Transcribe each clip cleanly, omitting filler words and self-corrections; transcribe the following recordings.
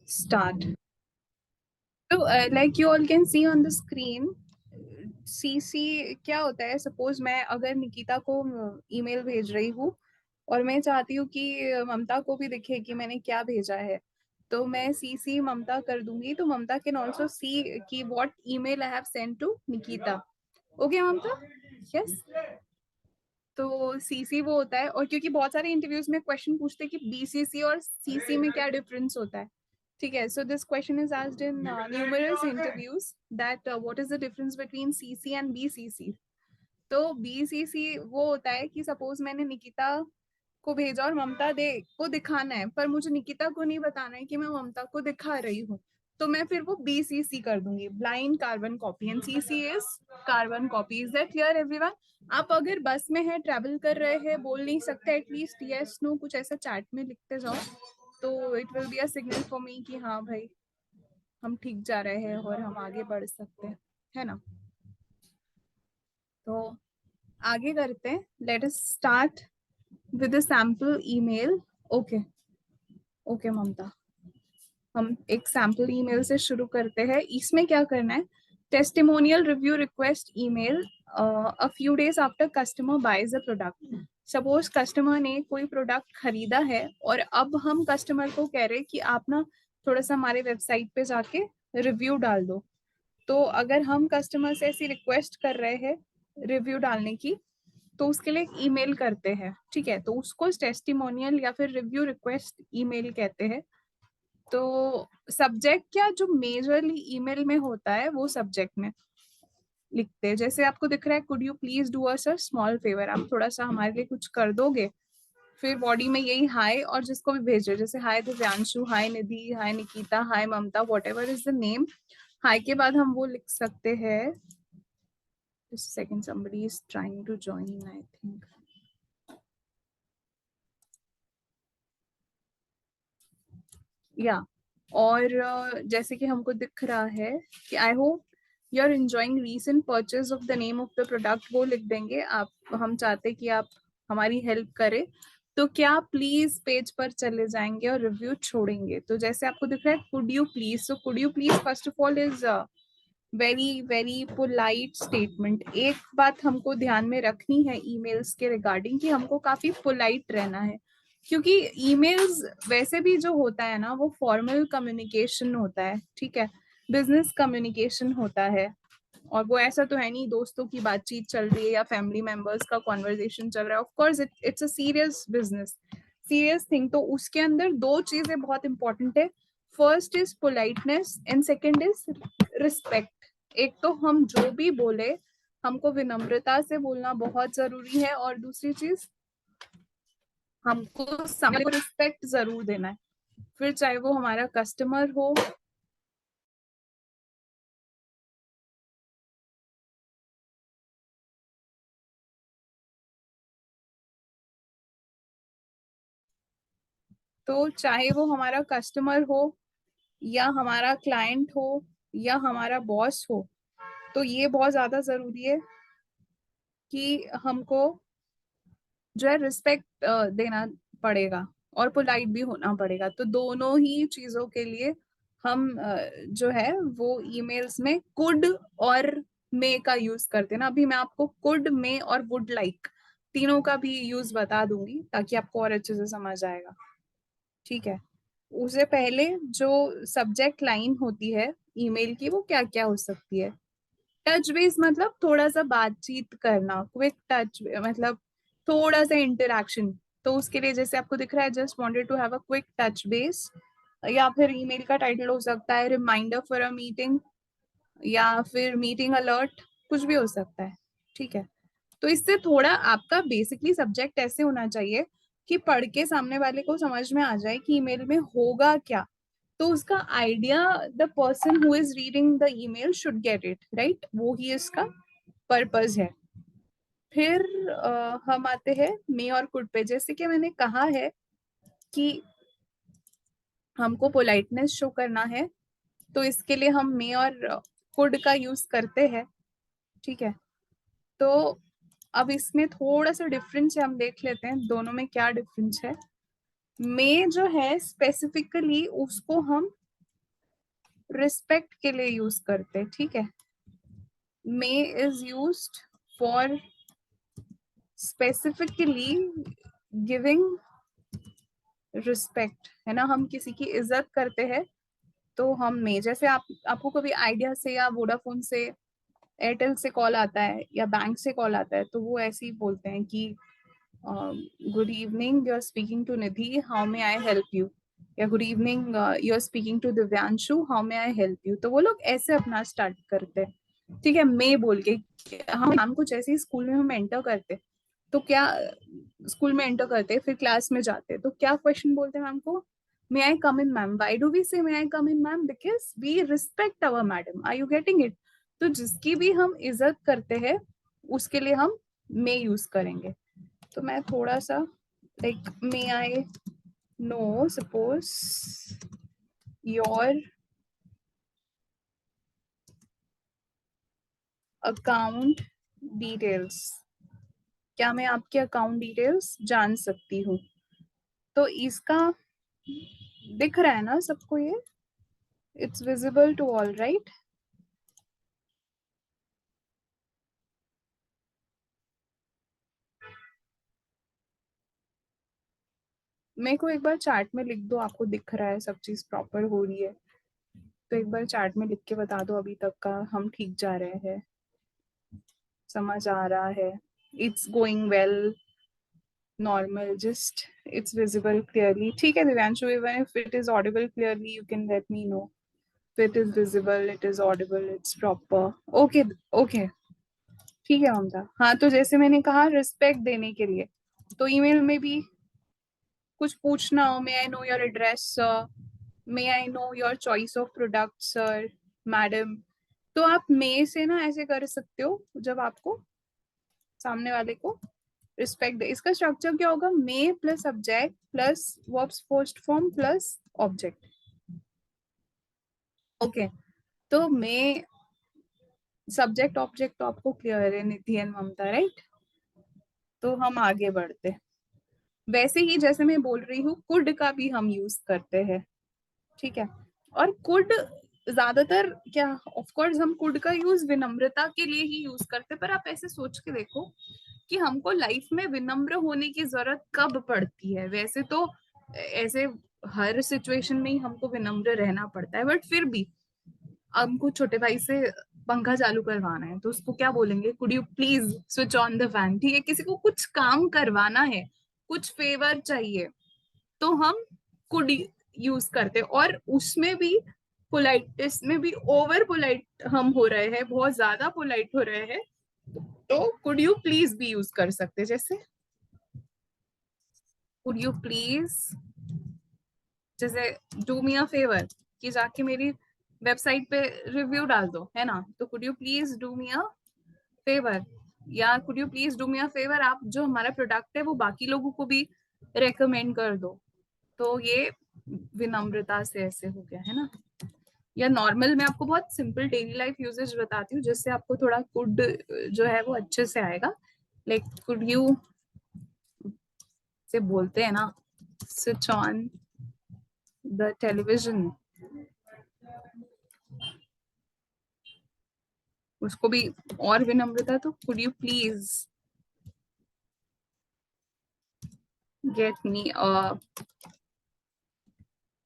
start. So like you all can see on the screen, CC क्या होता है? Suppose मैं अगर निकिता को ईमेल भेज रही हूँ और मैं चाहती हूँ कि ममता को भी दिखे कि मैंने क्या भेजा है, तो मैं CC ममता कर दूंगी, तो ममता कैन ऑल्सो सी कि what email I have sent to Nikita. Okay Mamata? Yes. तो सीसी वो होता है, और क्योंकि बहुत सारे इंटरव्यूज में क्वेश्चन पूछते हैं कि बीसीसी और सीसी में क्या डिफरेंस होता है. ठीक है, so this question is asked in numerous interviews that what is the difference between CC and BCC. तो बीसीसी वो होता है कि सपोज मैंने निकिता को भेजा और ममता दे को दिखाना है, पर मुझे निकिता को नहीं बताना है कि मैं ममता को दिखा रही हूँ, तो मैं फिर वो बीसीसी कर दूंगी, blind carbon copy, and CC is carbon copy. Is that clear everyone? आप अगर बस में है, ट्रेवल कर रहे हैं, बोल नहीं सकते, एटलीस्ट यस नो कुछ ऐसा चैट में लिखते जाओ, तो it will be a signal for me कि हाँ भाई हम ठीक जा रहे हैं और हम आगे बढ़ सकते हैं, है ना? तो आगे करते हैं. Let us start with a sample email. Okay okay Mamata, हम एक सैम्पल ईमेल से शुरू करते हैं. इसमें क्या करना है? Testimonial review request email a few days after customer buys a product. Suppose customer ने कोई प्रोडक्ट खरीदा है और अब हम कस्टमर को कह रहे हैं कि आप ना थोड़ा सा हमारे वेबसाइट पे जाके रिव्यू डाल दो. तो अगर हम कस्टमर से ऐसी रिक्वेस्ट कर रहे हैं रिव्यू डालने की, तो उसके लिए एक ईमेल करते हैं. ठीक है, तो उसको टेस्टिमोनियल या फिर रिव्यू रिक्वेस्ट ईमेल कहते हैं. तो सब्जेक्ट क्या जो मेजरली ईमेल में होता है वो सब्जेक्ट में लिखते हैं. जैसे आपको दिख रहा है, could you please do us a small favour, आप थोड़ा सा हमारे लिए कुछ कर दोगे. फिर बॉडी में यही हाय, और जिसको भी भेज रहे, जैसे hi Divyanshu, hi Nidhi, hi Nikita, hi Mamata, whatever is the name. Hi के बाद हम वो लिख सकते हैं. Just a second, somebody is trying to join, I think. या और जैसे कि हमको दिख रहा है कि I hope you are enjoying recent purchase of the name of the product, वो लिख देंगे आप. हम चाहते कि आप हमारी हेल्प करें, तो क्या प्लीज पेज पर चले जाएंगे और रिव्यू छोड़ेंगे. तो जैसे आपको दिख रहा है could you please, so could you please first of all is very very polite statement. एक बात हमको ध्यान में रखनी है ईमेल्स के रिगार्डिंग कि हमको काफी पोलाइट रहना है, क्योंकि ईमेल्स वैसे भी जो होता है ना वो फॉर्मल कम्युनिकेशन होता है. ठीक है, बिजनेस कम्युनिकेशन होता है, और वो ऐसा तो है नहीं दोस्तों की बातचीत चल रही है या फैमिली मेंबर्स का कॉन्वर्जेशन चल रहा है. Of course it's a serious business, serious thing. तो उसके अंदर दो चीजें बहुत इंपॉर्टेंट है. First is politeness and second is respect. एक तो हम जो भी बोले हमको विनम्रता से बोलना बहुत जरूरी है, और दूसरी चीज हमको सामने को रिस्पेक्ट जरूर देना है. फिर चाहे वो हमारा कस्टमर हो, तो चाहे वो हमारा कस्टमर हो या हमारा क्लाइंट हो या हमारा बॉस हो, तो ये बहुत ज्यादा जरूरी है कि हमको जो है रिस्पेक्ट देना पड़ेगा और पोलाइट भी होना पड़ेगा. तो दोनों ही चीजों के लिए हम जो है वो ईमेल्स में कुड और मे का यूज करते हैं ना. अभी मैं आपको कुड, मे और वुड लाइक तीनों का भी यूज बता दूंगी ताकि आपको और अच्छे से समझ आएगा. ठीक है, उससे पहले जो सब्जेक्ट लाइन होती है ईमेल की वो क्या क्या हो सकती है? टच बेस मतलब थोड़ा सा बातचीत करना, क्विक टच मतलब थोड़ा सा इंटरेक्शन. तो उसके लिए जैसे आपको दिख रहा है, just wanted to have a quick touch base, या फिर ईमेल का टाइटल हो सकता है रिमाइंडर फॉर अ मीटिंग, या फिर मीटिंग अलर्ट, कुछ भी हो सकता है. ठीक है, तो इससे थोड़ा आपका बेसिकली सब्जेक्ट ऐसे होना चाहिए कि पढ़ के सामने वाले को समझ में आ जाए कि ईमेल में होगा क्या. तो उसका idea the person who is reading the email should get it right, वो ही इसका पर्पस है. फिर हम आते हैं मे और कुड पे. जैसे कि मैंने कहा है कि हमको पोलाइटनेस शो करना है, तो इसके लिए हम मे और कुड का यूज करते हैं. ठीक है, तो अब इसमें थोड़ा सा डिफरेंस है, हम देख लेते हैं दोनों में क्या डिफरेंस है. मे जो है स्पेसिफिकली उसको हम रिस्पेक्ट के लिए यूज करते हैं, ठीक है। May is used for specifically giving respect, है ना। हम किसी की इज्जत करते हैं तो हम में, जैसे आपको कभी आइडिया से या वोडाफोन से, एयरटेल से कॉल आता है या बैंक से कॉल आता है, तो वो ऐसे ही बोलते हैं कि good evening, you are speaking to Nidhi, how may I help you, या good evening, you are speaking to Divyanshu, how may I help you. तो वो लोग ऐसे अपना स्टार्ट करते हैं, ठीक है, मे बोल के। हम नाम कुछ ऐसे ही स्कूल में हम एंटर करते, तो क्या, स्कूल में एंटर करते फिर क्लास में जाते तो क्या क्वेश्चन बोलते हैं मैम को, may I come in ma'am. Why do we say may I come in ma'am? Because we respect our madam. Are you getting it? तो जिसकी भी हम इज्जत करते हैं उसके लिए हम मे यूज करेंगे। तो मैं थोड़ा सा like, may I no, suppose your account details, क्या मैं आपके अकाउंट डिटेल्स जान सकती हूँ? तो इसका दिख रहा है ना सबको ये, it's visible to all, right? मेरे को एक बार चार्ट में लिख दो, आपको दिख रहा है सब चीज प्रॉपर हो रही है तो एक बार चार्ट में लिख के बता दो अभी तक का हम ठीक जा रहे हैं, समझ आ रहा है, it's going well, normal, just it's visible clearly. ठीक है Divyanshu, even if it is Audible clearly you can let me know, it is visible, it is Audible, it's proper, okay. Okay, ठीक है ममता। हाँ, तो जैसे मैंने कहा रिस्पेक्ट देने के लिए, तो ईमेल में भी कुछ पूछना हो, may I know your address sir, may I know your choice of product sir, madam, तो आप मे से ना ऐसे कर सकते हो जब आपको सामने वाले को रिस्पेक्ट दे। इसका स्ट्रक्चर क्या होगा, may plus subject plus verbs first form plus object. Okay, तो मे, सब्जेक्ट ऑब्जेक्ट तो आपको क्लियर है निधि एंड ममता, राइट? तो हम आगे बढ़ते, वैसे ही जैसे मैं बोल रही हूँ कुड का भी हम यूज करते हैं, ठीक है। और कुड ज्यादातर क्या, ऑफ कोर्स हम कुड का यूज विनम्रता के लिए ही यूज करते हैं, पर आप ऐसे सोच के देखो कि हमको लाइफ में विनम्र होने की जरूरत कब पड़ती है? वैसे तो ऐसे हर सिचुएशन में ही हमको विनम्र रहना पड़ता है, बट फिर भी हमको छोटे भाई से पंखा चालू करवाना है तो उसको क्या बोलेंगे, could you please switch on the fan, ठीक है। किसी को कुछ काम करवाना है, कुछ फेवर चाहिए, तो हम कुड यूज करते हैं। और उसमें भी पोलाइटनेस में भी ओवर पोलाइट हम हो रहे हैं, बहुत ज्यादा पोलाइट हो रहे हैं, तो कुड यू प्लीज भी यूज कर सकते हैं। जैसे कुड यू प्लीज, जैसे डू मी अ फेवर, कि जाके मेरी वेबसाइट पे रिव्यू डाल दो, है ना, तो could you please do me a favour, या could you please do me a favour, आप जो हमारा प्रोडक्ट है वो बाकी लोगों को भी रेकमेंड कर दो। तो ये विनम्रता से ऐसे हो गया, है ना। या नॉर्मल मैं आपको बहुत सिंपल डेली लाइफ यूजेज बताती हूँ जिससे आपको थोड़ा कुड जो है वो अच्छे से आएगा। लाइक कुड यू से बोलते हैं ना, स्विच ऑन द टेलीविजन, उसको भी और विनम्रता, तो could you please get me a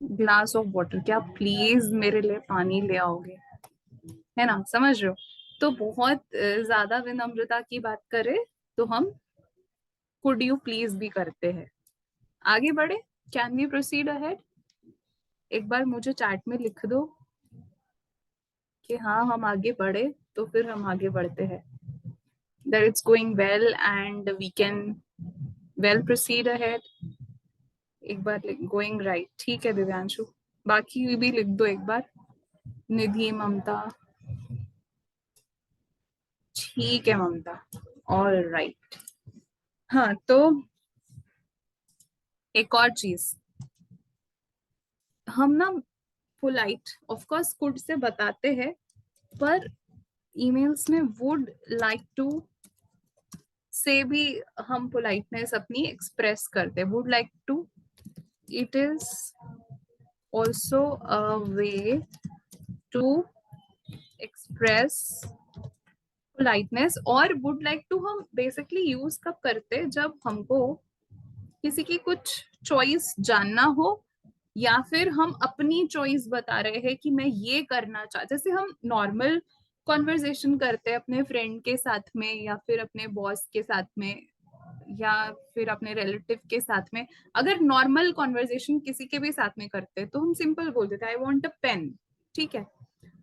glass of water, क्या प्लीज मेरे लिए पानी ले आओगे, है ना, समझ रहे हो। तो बहुत ज्यादा विनम्रता की बात करें तो हम कुड यू प्लीज भी करते हैं। आगे बढ़े, कैन वी प्रोसीड अहेड? एक बार मुझे चैट में लिख दो कि हाँ हम आगे बढ़े, तो फिर हम आगे बढ़ते हैं, that it's going well and we can well proceed ahead। एक बार गोइंग राइट, ठीक है दिव्यांशु, बाकी भी लिख दो एक बार, निधि, ममता, ठीक है ममता, ऑल राइट। हाँ, तो एक और चीज, हम ना polite of course could say बताते हैं, पर ईमेल्स में वुड लाइक टू से भी हम पोलाइटनेस अपनी एक्सप्रेस करते हैं। Would like to, it is also a way to express politeness. और वुड लाइक टू हम बेसिकली यूज कब करते, जब हमको किसी की कुछ चॉइस जानना हो, या फिर हम अपनी चॉइस बता रहे हैं कि मैं ये करना चाहता, जैसे हम नॉर्मल कॉन्वर्सेशन करते हैं अपने फ्रेंड के साथ में, या फिर अपने बॉस के साथ में, या फिर अपने रिलेटिव के साथ में। अगर नॉर्मल कॉन्वर्सेशन किसी के भी साथ में करते हैं तो हम सिंपल बोल देते हैं, आई वॉन्ट अ पेन, ठीक है,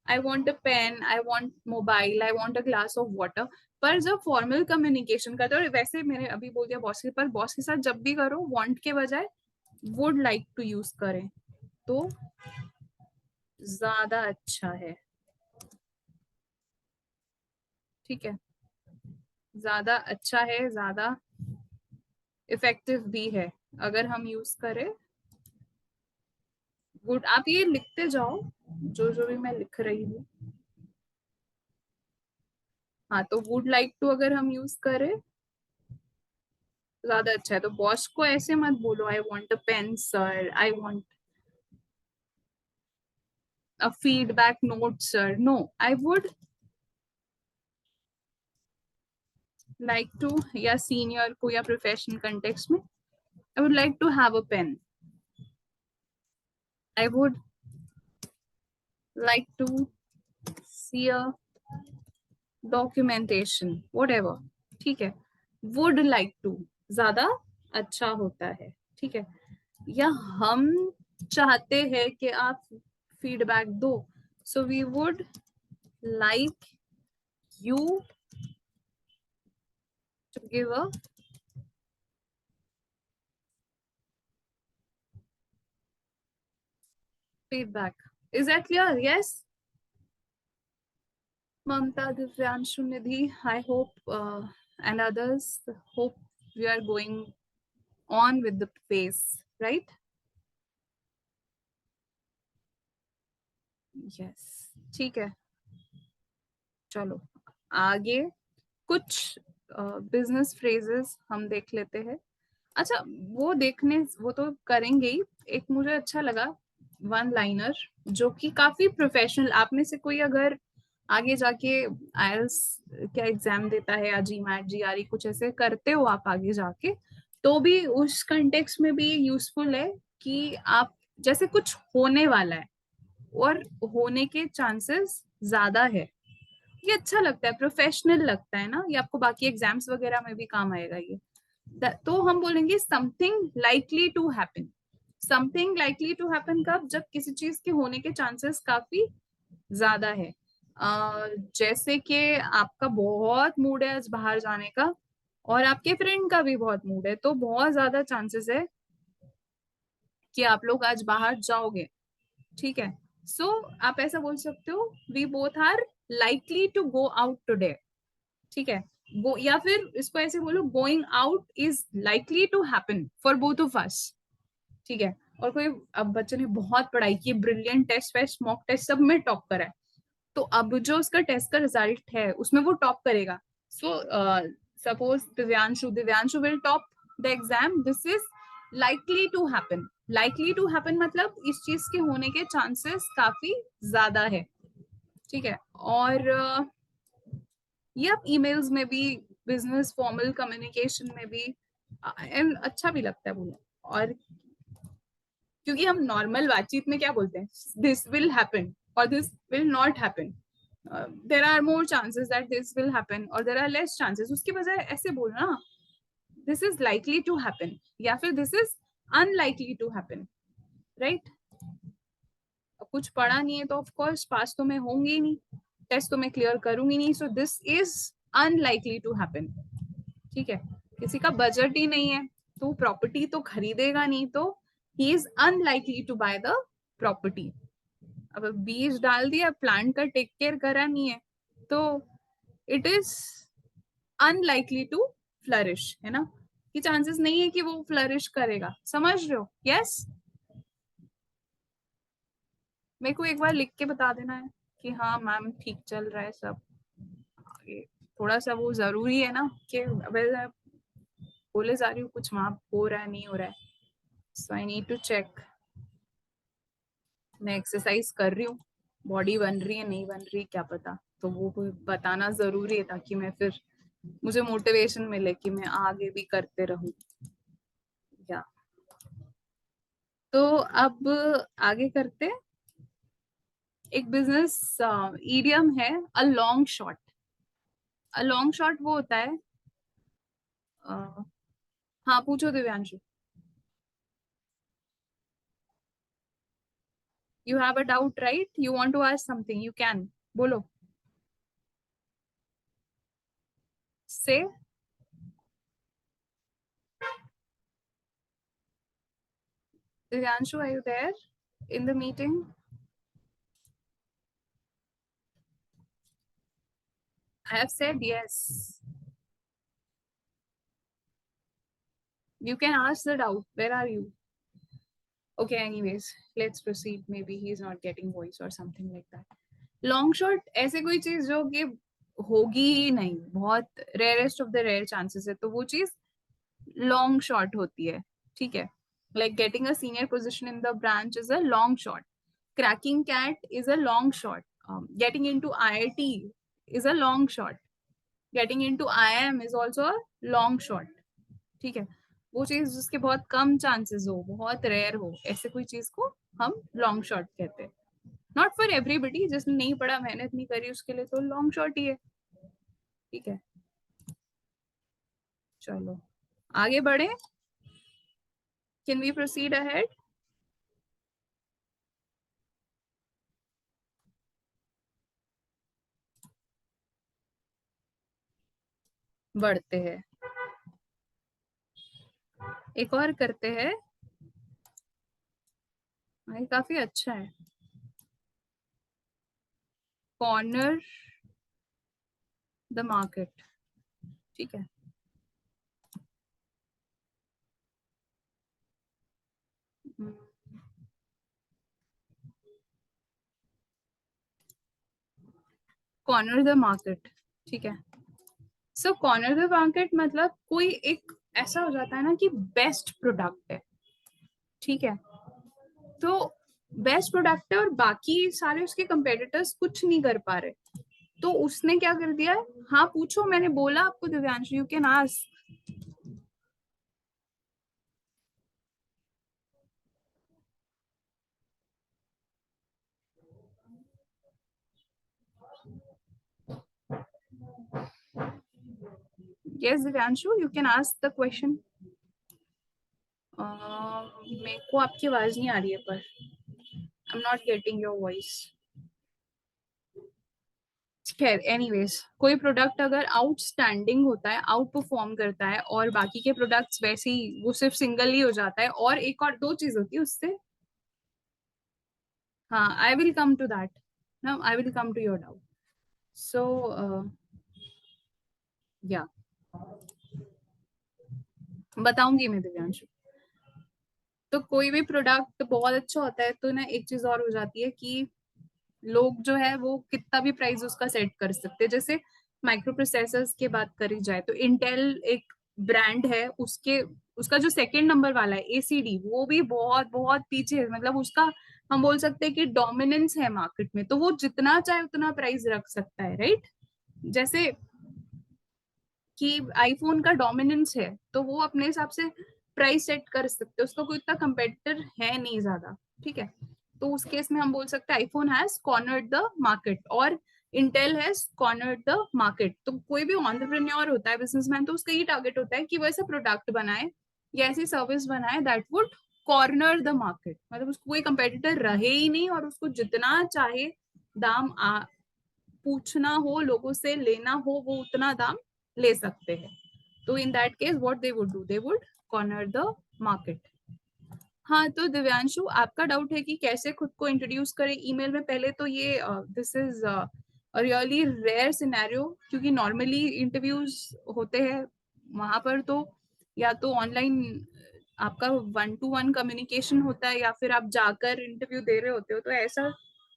I want a pen, I want mobile, I want a glass of water. पर जब फॉर्मल कम्युनिकेशन करते हो, और वैसे मैंने अभी बोल दिया बॉस के, पर बॉस के साथ जब भी करो वॉन्ट के बजाय वुड लाइक टू यूज करें तो ज्यादा अच्छा है, ठीक है, ज्यादा अच्छा है, ज्यादा इफेक्टिव भी है अगर हम यूज करें वुड। आप ये लिखते जाओ जो जो भी मैं लिख रही हूँ। हाँ, तो वुड लाइक टू अगर हम यूज करें ज्यादा अच्छा है। तो बॉस को ऐसे मत बोलो, I want a pen sir, I want a feedback note sir. No, I would like to, या सीनियर को या प्रोफेशनल कंटेक्स्ट में, I would like to have a pen, I would like to see a documentation, whatever, ठीक है। Would like to ज्यादा अच्छा होता है, ठीक है। या हम चाहते हैं कि आप फीडबैक दो, so we would like you to give a feedback. Is that clear? Yes? Mamta, Divyanshu, Nidhi, I hope, and others, hope we are going on with the pace, right? Yes. ठीक है, चलो आगे कुछ business phrases हम देख लेते हैं। अच्छा, वो देखने वो तो करेंगे ही। एक मुझे अच्छा लगा वन लाइनर, जो कि काफी प्रोफेशनल। आप में से कोई अगर आगे जाके आईएलटीएस क्या एग्जाम देता है, या जीमैट जीआरई कुछ ऐसे करते हो आप आगे जाके, तो भी उस कंटेक्स्ट में भी यूजफुल है कि आप जैसे कुछ होने वाला है और होने के चांसेस ज्यादा है, ये अच्छा लगता है, प्रोफेशनल लगता है ना, ये आपको बाकी एग्जाम्स वगैरह में भी काम आएगा ये। तो हम बोलेंगे something likely to happen. Something likely to happen कब, जब किसी चीज के होने के चांसेस काफी ज्यादा है। जैसे कि आपका बहुत मूड है आज बाहर जाने का, और आपके फ्रेंड का भी बहुत मूड है, तो बहुत ज्यादा चांसेस है कि आप लोग आज बाहर जाओगे, ठीक है। सो आप ऐसा बोल सकते हो, we both are likely to go out today, ठीक है। वो, या फिर इसको ऐसे बोलो, going out is likely to happen for both of us, ठीक है। और कोई, अब बच्चे ने बहुत पढ़ाई की, brilliant test west mock test सब में टॉप करा है, तो अब जो उसका टेस्ट का रिजल्ट है उसमें वो टॉप करेगा। So suppose Divyanshu Divyanshu will top the exam, this is likely to happen. Likely to happen मतलब इस चीज के होने के चांसेस काफी ज्यादा है, ठीक है। और ये आप ईमेल्स में भी, बिजनेस फॉर्मल कम्युनिकेशन में भी एंड अच्छा भी लगता है बोलना। और क्योंकि हम नॉर्मल बातचीत में क्या बोलते हैं, दिस विल हैपन और this will not happen, there are more chances that this will happen और देर आर लेस चांसेस। उसके बजाय ऐसे बोलना, this is likely to happen, या फिर this is unlikely to happen, right. कुछ पढ़ा नहीं है तो ऑफ कोर्स पास तो मैं होंगी ही नहीं, टेस्ट तो मैं क्लियर करूंगी नहीं, so this is unlikely to happen, ठीक है। किसी का बजट ही नहीं है तो प्रॉपर्टी तो खरीदेगा नहीं, तो he is unlikely to buy the property. अब बीज डाल दिया, प्लांट का टेक केयर करा नहीं है, तो it is unlikely to flourish, है ना, कि चांसेस नहीं है कि वो फ्लरिश करेगा। समझ रहे हो? यस। मेरे को एक बार लिख के बता देना है कि हाँ मैम ठीक चल रहा है सब। आगे थोड़ा सा वो जरूरी है ना, कि बोले जा रही हूँ कुछ वहां हो रहा है नहीं हो रहा है, सो आई नीड टू चेक। मैं एक्सरसाइज कर रही हूँ बॉडी बन रही है नहीं बन रही क्या पता, तो वो बताना जरूरी है ताकि मैं फिर मुझे मोटिवेशन मिले कि मैं आगे भी करते रहूं। या तो अब आगे करते, एक बिजनेस ईडियम है a long shot. A long shot वो होता है हाँ पूछो Divyanshu. You have a doubt right, you want to ask something, you can, बोलो say. Divyanshu are you there in the meeting? I have said yes. You can ask the doubt. Where are you? Okay, anyways, let's proceed. Maybe he's not getting voice or something like that. Long shot ऐसे कोई चीज जो कि होगी ही नहीं, बहुत rarest of the rare chances है, तो वो चीज लॉन्ग शॉट होती है। ठीक है, like getting a senior position in the branch is a long shot, cracking CAT is a long shot, getting into IIT is a long shot, getting into IIM is also a long shot. ठीक है, वो चीज जिसके बहुत कम chances हो, बहुत rare हो, ऐसे कोई चीज को हम लॉन्ग शॉट कहते हैं। नॉट फॉर एवरीबडी, जिसने नहीं पढ़ा मेहनत नहीं करी उसके लिए तो लॉन्ग शॉट ही है। ठीक है, चलो आगे बढ़े, कैन वी प्रोसीड अहेड? बढ़ते हैं, एक और करते हैं। ये काफी अच्छा है, कॉर्नर द मार्केट। ठीक है, कॉर्नर द मार्केट। ठीक है, सो कॉर्नर द मार्केट मतलब कोई एक ऐसा हो जाता है ना कि बेस्ट प्रोडक्ट है। ठीक है, तो बेस्ट प्रोडक्ट है और बाकी सारे उसके कंपेटिटर्स कुछ नहीं कर पा रहे, तो उसने क्या कर दिया है। हाँ पूछो, मैंने बोला आपको Divyansh, you can ask. Yes Divyanshu, you can ask the question. मेरे को आपकी आवाज नहीं आ रही है, पर I am not getting your voice. खैर एनीवेज, कोई प्रोडक्ट अगर आउटस्टैंडिंग होता है, आउट परफॉर्म करता है, और बाकी के प्रोडक्ट्स वैसे ही वो सिर्फ सिंगल ही हो जाता है, और एक और दो चीज होती है उससे। हाँ, I will come to that, now I will come to your doubt. So या बताऊंगी मैं दिव्यांशु। तो कोई भी प्रोडक्ट बहुत अच्छा होता है तो ना एक चीज और हो जाती है कि लोग जो है वो कितना भी प्राइस उसका सेट कर सकते हैं। जैसे माइक्रो प्रोसेसर्स की बात करी जाए तो इंटेल एक ब्रांड है, उसके उसका जो सेकंड नंबर वाला है एसीडी, वो भी बहुत बहुत पीछे है, मतलब उसका हम बोल सकते हैं कि डोमिनेंस है मार्केट में, तो वो जितना चाहे उतना प्राइस रख सकता है, राइट। जैसे कि आईफोन का डोमिनेंस है तो वो अपने हिसाब से प्राइस सेट कर सकते हैं, उसका कोई इतना कंपेटिटर है नहीं ज्यादा। ठीक है, तो उस केस में हम बोल सकते हैं iPhone has cornered the market और Intel has cornered the market. तो कोई भी एंटरप्रेन्योर होता है, बिजनेसमैन, तो उसका ये टारगेट होता है कि वो ऐसा प्रोडक्ट बनाए या ऐसी सर्विस बनाए that would corner the market, मतलब उसको कोई कंपेटिटर रहे ही नहीं और उसको जितना चाहे दाम पूछना हो, लोगों से लेना हो, वो उतना दाम ले सकते हैं। तो in that case what they would do, they would corner the market. हाँ तो दिव्यांशु, आपका डाउट है कि कैसे खुद को इंट्रोड्यूस करें ईमेल में। पहले तो ये this is really rare scenario, क्योंकि नॉर्मली इंटरव्यूज होते हैं वहां पर तो या तो ऑनलाइन आपका 1-to-1 कम्युनिकेशन होता है या फिर आप जाकर इंटरव्यू दे रहे होते हो, तो ऐसा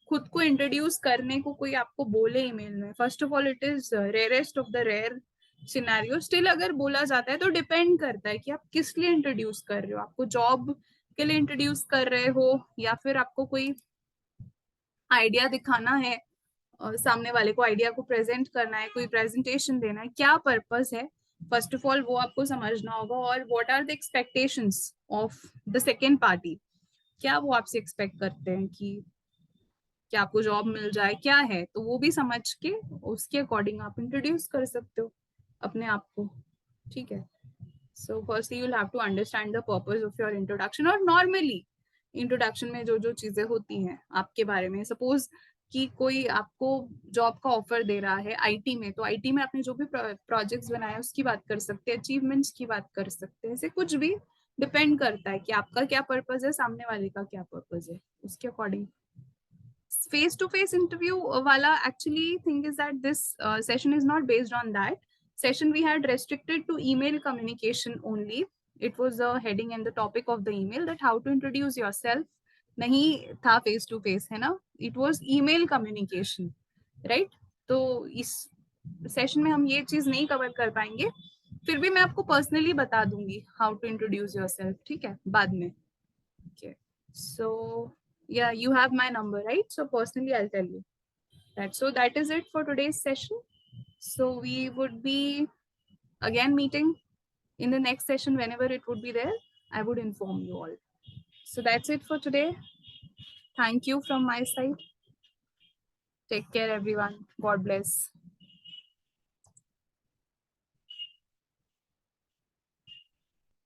खुद को इंट्रोड्यूस करने को कोई आपको बोले ईमेल में, first of all it is rarest of the rare scenario. Still अगर बोला जाता है तो डिपेंड करता है कि आप किस लिए इंट्रोड्यूस कर रहे हो, आपको जॉब के लिए इंट्रोड्यूस कर रहे हो या फिर आपको कोई आइडिया दिखाना है, सामने वाले को आइडिया को प्रेजेंट करना है, कोई प्रेजेंटेशन देना है, क्या पर्पस है, फर्स्ट ऑफ ऑल वो आपको समझना होगा। और what are the expectations of the second party, क्या वो आपसे एक्सपेक्ट करते हैं कि क्या आपको जॉब मिल जाए, क्या है, तो वो भी समझ के उसके अकॉर्डिंग आप इंट्रोड्यूस कर सकते हो अपने आप को, ठीक है। So firstly you will have to understand the purpose of your introduction. और नॉर्मली इंट्रोडक्शन में जो जो चीजें होती हैं आपके बारे में, सपोज कि कोई आपको जॉब का ऑफर दे रहा है आईटी में, तो आईटी में आपने जो भी प्रोजेक्ट्स बनाए उसकी बात कर सकते हैं, अचीवमेंट्स की बात कर सकते हैं, ऐसे कुछ भी डिपेंड करता है कि आपका क्या पर्पस है, सामने वाले का क्या पर्पस है, उसके according. Face to face interview wala actually thing is that this session is not based on that session. We had restricted to email communication only. It was a heading and the topic of the email that how to introduce yourself, nahi tha face to face, hai na, it was email communication, right? तो इस session में हम ये चीज नहीं cover कर पाएंगे, फिर भी मैं आपको पर्सनली बता दूंगी हाउ टू इंट्रोड्यूस योरसेल्फ, ठीक है, बाद में। Okay. So yeah, you have my number, right? So personally, I'll tell you that. So that is it for today's session. So we would be again meeting in the next session whenever it would be there. I would inform you all. So that's it for today. Thank you from my side. Take care, everyone. God bless.